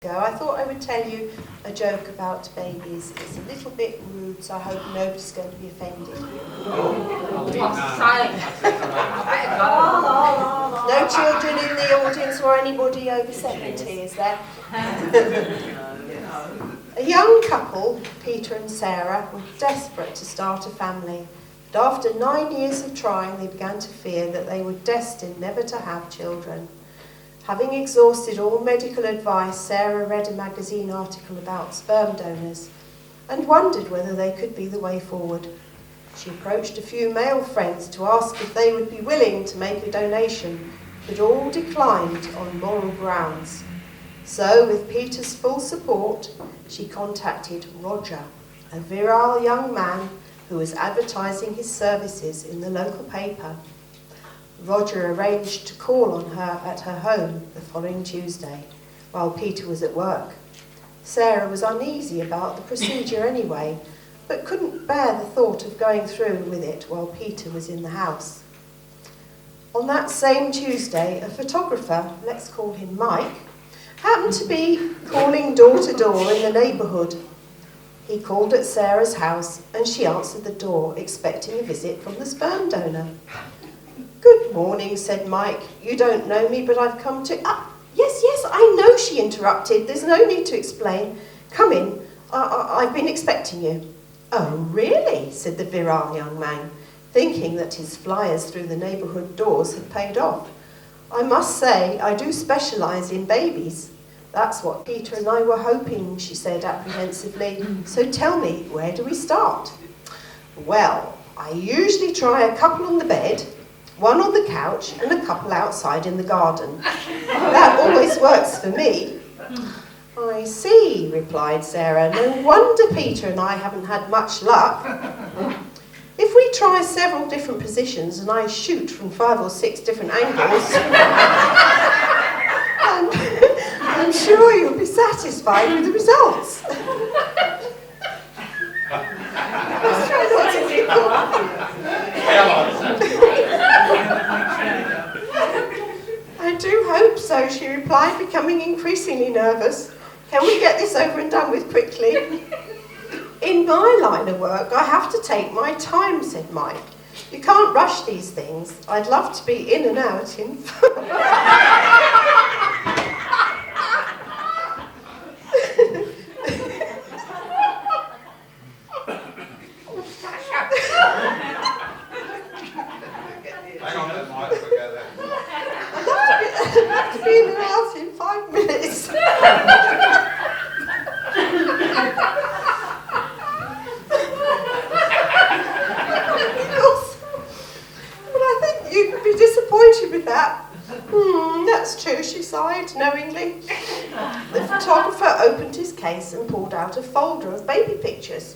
I thought I would tell you a joke about babies. It's a little bit rude, so I hope nobody's going to be offended. No children in the audience or anybody over 70, is there? A young couple, Peter and Sarah, were desperate to start a family. But after 9 years of trying, they began to fear that they were destined never to have children. Having exhausted all medical advice, Sarah read a magazine article about sperm donors and wondered whether they could be the way forward. She approached a few male friends to ask if they would be willing to make a donation, but all declined on moral grounds. So, with Peter's full support, she contacted Roger, a virile young man who was advertising his services in the local paper. Roger arranged to call on her at her home the following Tuesday, while Peter was at work. Sarah was uneasy about the procedure anyway, but couldn't bear the thought of going through with it while Peter was in the house. On that same Tuesday, a photographer, let's call him Mike, happened to be calling door to door in the neighbourhood. He called at Sarah's house and she answered the door, expecting a visit from the sperm donor. "Good morning," said Mike. "You don't know me, but I've come to..." Yes, I know," she interrupted. "There's no need to explain. Come in. I've been expecting you." "Oh, really?" said the virile young man, thinking that his flyers through the neighbourhood doors had paid off. "I must say, I do specialise in babies." "That's what Peter and I were hoping," she said apprehensively. "So tell me, where do we start?" "Well, I usually try a couple on the bed, one on the couch and a couple outside in the garden. That always works for me." "I see," replied Sarah. "No wonder Peter and I haven't had much luck. If we try several different positions and I shoot from 5 or 6 different angles, I'm sure you'll be satisfied with the results." Let's try not to be "I do hope so," she replied, becoming increasingly nervous. "Can we get this over and done with quickly?" "In my line of work, I have to take my time," said Mike. "You can't rush these things. I'd love to be in and out in..." I'd love to be in and out in 5 minutes. But I think you could be disappointed with that. That's true," she sighed knowingly. The photographer opened his case and pulled out a folder of baby pictures.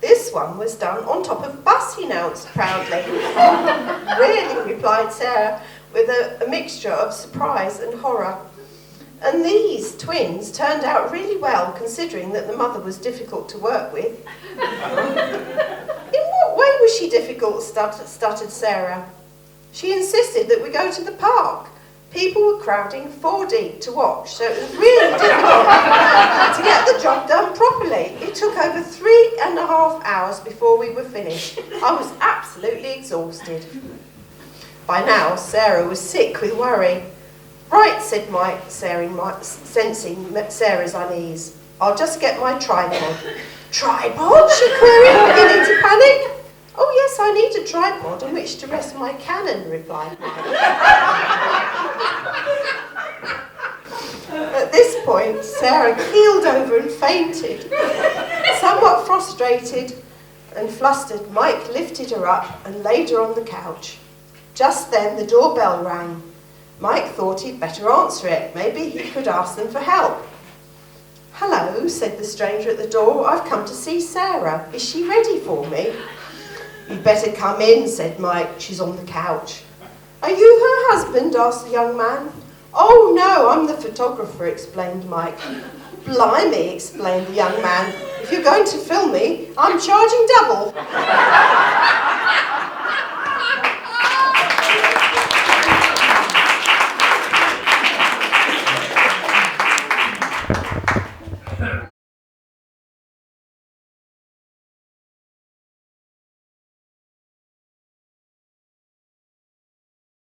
"This one was done on top of bus," he announced proudly. "Really?" replied Sarah, with a mixture of surprise and horror. "And these twins turned out really well, considering that the mother was difficult to work with." "In what way was she difficult?" stuttered Sarah. "She insisted that we go to the park. People were crowding 4 deep to watch, so it was really difficult to get the job done properly. It took over 3.5 hours before we were finished. I was absolutely exhausted." By now, Sarah was sick with worry. "Right," said Mike, sensing Sarah's unease. "I'll just get my tripod." "Tripod?" she queried, beginning to panic. "Oh yes, I need a tripod on which to rest my cannon," replied Mike. At this point, Sarah keeled over and fainted. Somewhat frustrated and flustered, Mike lifted her up and laid her on the couch. Just then the doorbell rang. Mike thought he'd better answer it. Maybe he could ask them for help. "Hello," said the stranger at the door. "I've come to see Sarah. Is she ready for me?" "You'd better come in," said Mike. "She's on the couch." "Are you her husband?" asked the young man. "Oh no, I'm the photographer," explained Mike. "Blimey," explained the young man. "If you're going to film me, I'm charging double." Thank you.